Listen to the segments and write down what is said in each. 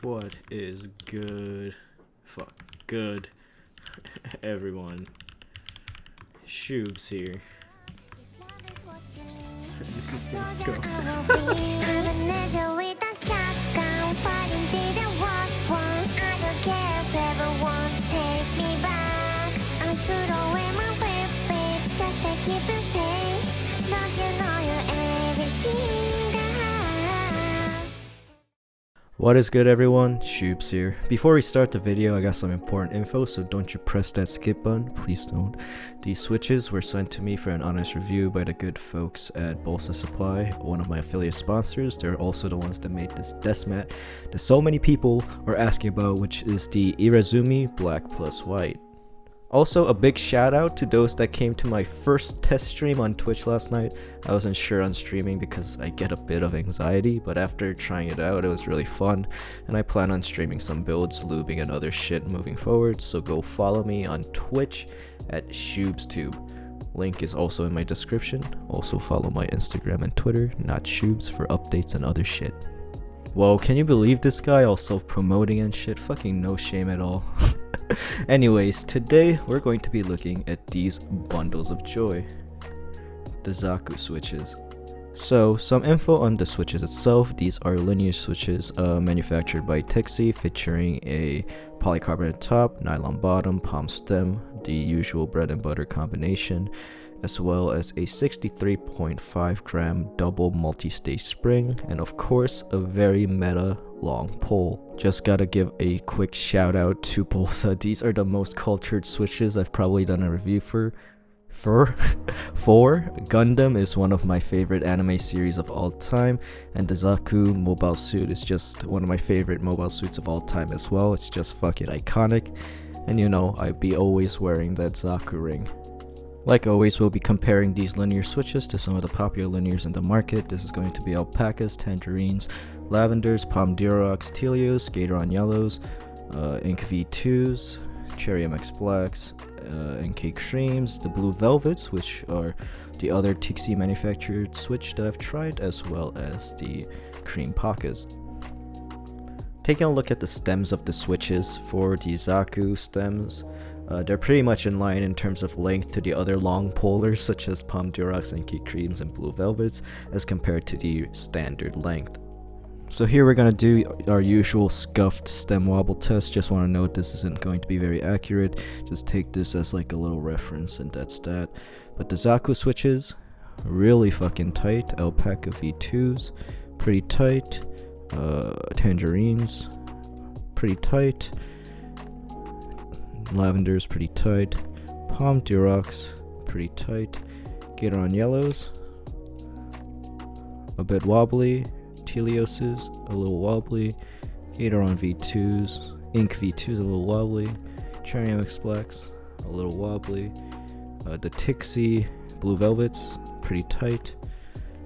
What is good? Fuck, good. Everyone. Shoobs here. This is so scuffed. What is good, everyone? Shoobs here. Before we start the video, I got some important info, so don't you press that skip button, please don't. These switches were sent to me for an honest review by the good folks at Bolsa Supply, one of my affiliate sponsors. They're also the ones that made this desk mat that so many people are asking about, which is the Irazumi Black plus White. Also, a big shout out to those that came to my first test stream on Twitch last night. I wasn't sure on streaming because I get a bit of anxiety, but after trying it out, it was really fun, and I plan on streaming some builds, lubing, and other shit moving forward, so go follow me on Twitch at ShoobsTube. Link is also in my description. Also follow my Instagram and Twitter, not Shoobs, for updates and other shit. Whoa, can you believe this guy all self-promoting and shit? Fucking no shame at all. Anyways, today we're going to be looking at these bundles of joy, the Zaku switches. So, some info on the switches itself. These are linear switches manufactured by Tixi, featuring a polycarbonate top, nylon bottom, palm stem, the usual bread and butter combination, as well as a 63.5 gram double multi-stage spring, and of course a very meta long pole. Just gotta give a quick shout out to Bolsa. These are the most cultured switches I've probably done a review for. Gundam is one of my favorite anime series of all time, and the Zaku mobile suit is just one of my favorite mobile suits of all time as well. It's just fucking iconic, and you know, I'd be always wearing that Zaku ring. Like always, we'll be comparing these linear switches to some of the popular linears in the market. This is going to be Alpacas, Tangerines, Lavenders, POM Durocks, Tealios, Yellows, Ink V2s, Cherry MX Blacks, NK Creams, the Blue Velvets, which are the other Tixi manufactured switch that I've tried, as well as the Creampacas. Taking a look at the stems of the switches for the Zaku stems, they're pretty much in line in terms of length to the other long polars such as POM Durocks, NK Creams, and Blue Velvets as compared to the standard length. So here we're going to do our usual scuffed stem wobble test. Just want to note this isn't going to be very accurate. Just take this as like a little reference, and that's that. But the Zaku switches, really fucking tight. Alpaca V2s, pretty tight. Tangerines, pretty tight. Lavenders, pretty tight. POM Durocks, pretty tight. Yellows, a bit wobbly. Tealios, a little wobbly. V2s, Ink V2s, a little wobbly. Cherry MX Blacks, a little wobbly. The Tixi Blue Velvets, pretty tight.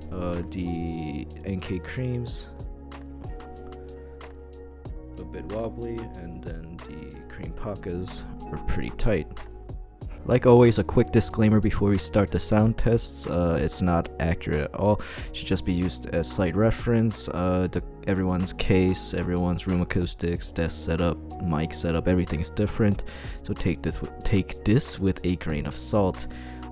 The NK Creams, a bit wobbly, and then the Creampacas are pretty tight. Like always, a quick disclaimer before we start the sound tests. It's not accurate at all. It should just be used as slight reference. Everyone's case, everyone's room acoustics, desk setup, mic setup, everything's different. So take this with a grain of salt.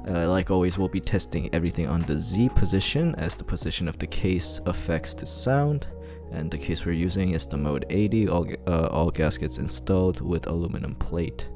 Like always, we'll be testing everything on the Z position, as the position of the case affects the sound. And the case we're using is the mode 80, all gaskets installed with aluminum plate.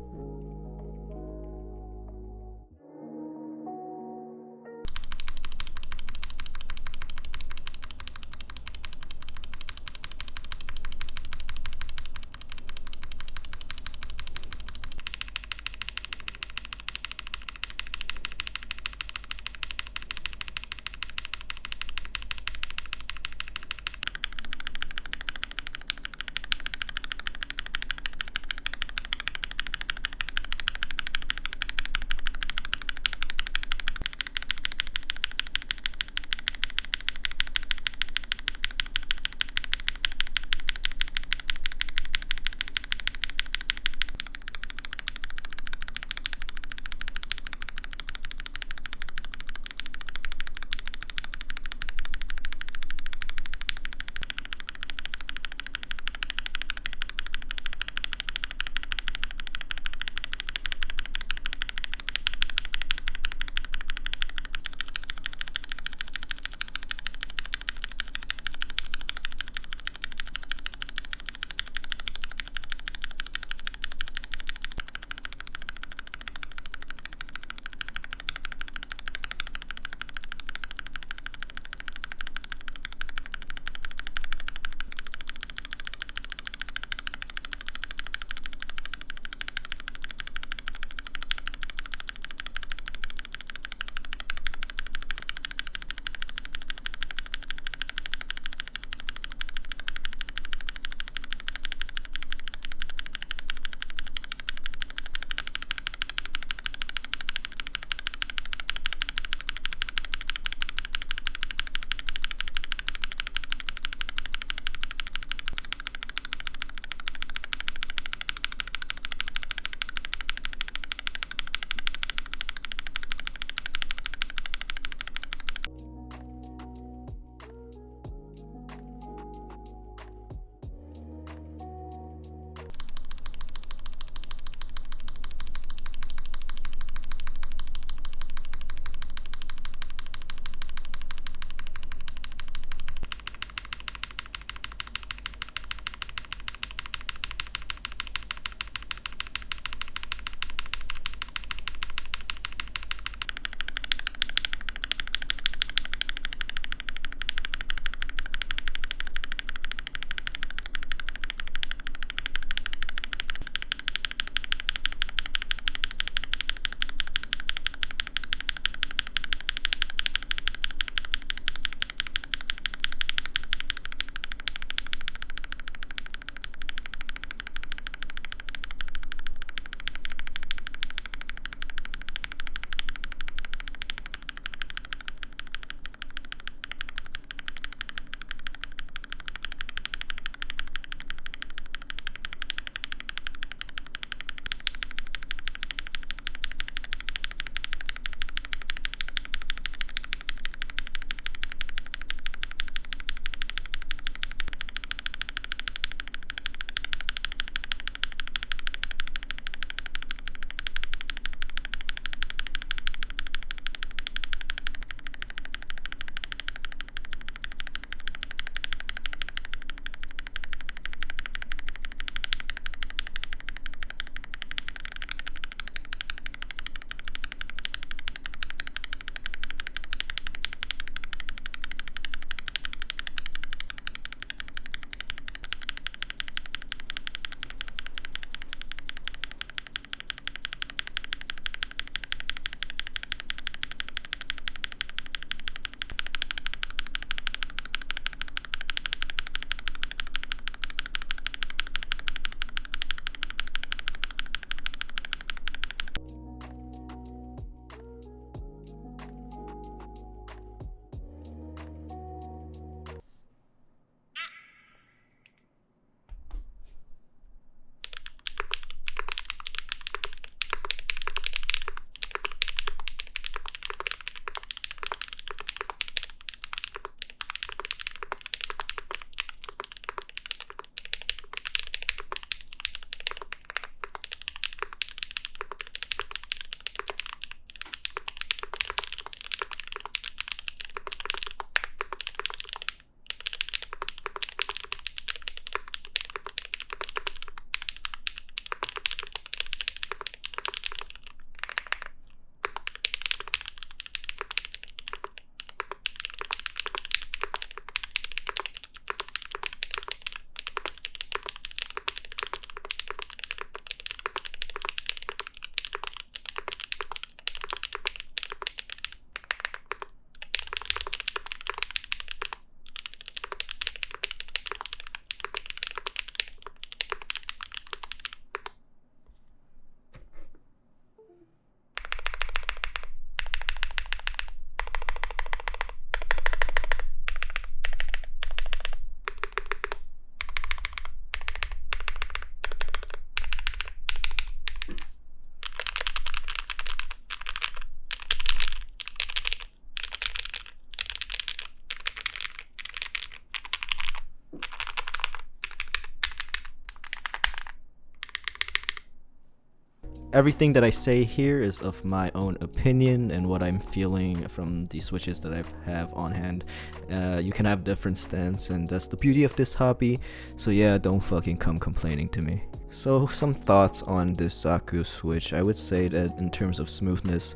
everything that I say here is of my own opinion and what I'm feeling from the switches that I have on hand. You can have different stance, and that's the beauty of this hobby. So yeah, don't fucking come complaining to me. So some thoughts on this Zaku switch. I would say that in terms of smoothness,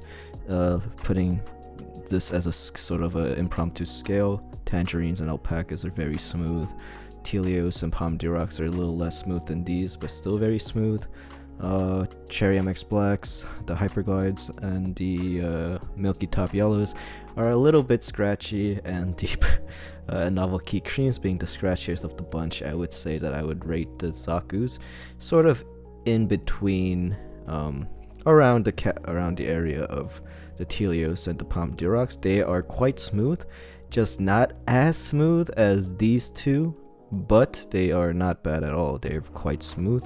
putting this as a sort of an impromptu scale, Tangerines and Alpacas are very smooth. Tealios and POM Durocks are a little less smooth than these, but still very smooth. Cherry MX Blacks, the Hyperglides, and the Milky top yellows are a little bit scratchy, and the Novel Key Creams being the scratchiest of the bunch. I would say that I would rate the Zakus sort of in between, around the area of the Tealios and the POM Durocks. They are quite smooth, just not as smooth as these two, but they are not bad at all. They're quite smooth.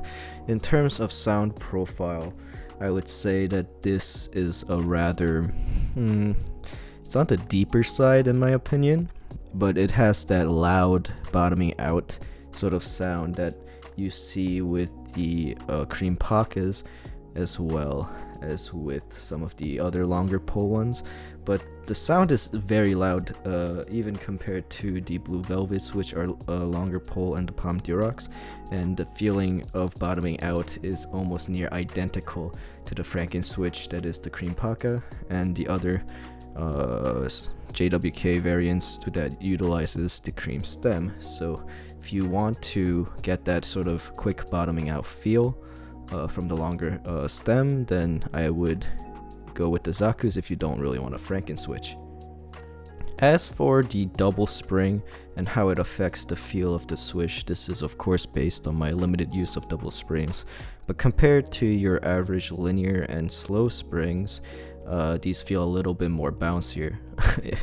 In terms of sound profile, I would say that this is a rather it's on the deeper side in my opinion, but it has that loud bottoming out sort of sound that you see with the Creampacas, as well as with some of the other longer pole ones. But the sound is very loud, even compared to the Blue Velvets, which are longer pole, and the POM Durocks, and the feeling of bottoming out is almost near identical to the Franken switch that is the Creampaca and the other JWK variants that utilizes the cream stem. So if you want to get that sort of quick bottoming out feel from the longer stem, then I would go with the Zakus if you don't really want a Franken switch. As for the double spring and how it affects the feel of the switch, this is of course based on my limited use of double springs, but compared to your average linear and slow springs, these feel a little bit more bouncier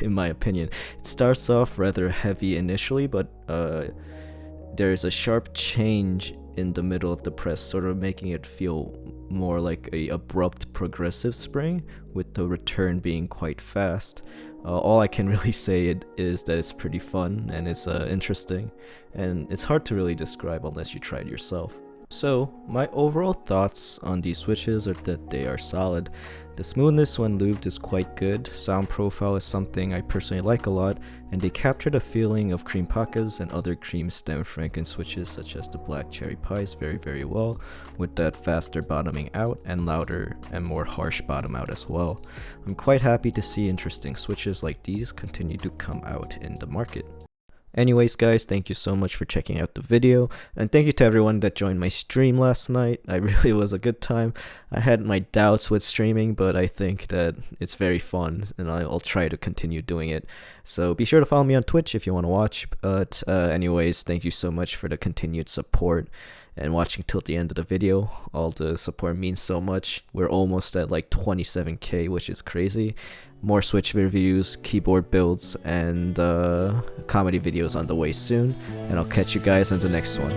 in my opinion. It starts off rather heavy initially, but there is a sharp change in the middle of the press, sort of making it feel more like a abrupt progressive spring, with the return being quite fast. All I can really say is that it's pretty fun and it's interesting, and it's hard to really describe unless you try it yourself. So my overall thoughts on these switches are that they are solid. The smoothness when lubed is quite good, sound profile is something I personally like a lot, and they capture the feeling of Creampacas and other cream stem Franken switches such as the Black Cherry Pies very well, with that faster bottoming out and louder and more harsh bottom out as well. I'm quite happy to see interesting switches like these continue to come out in the market. Anyways guys, thank you so much for checking out the video, and thank you to everyone that joined my stream last night. I really was a good time. I had my doubts with streaming, but I think that it's very fun and I'll try to continue doing it. So be sure to follow me on Twitch if you want to watch. But anyways, thank you so much for the continued support and watching till the end of the video. All the support means so much. We're almost at like 27k, which is crazy. More Switch reviews, keyboard builds, and comedy videos on the way soon, and I'll catch you guys on the next one.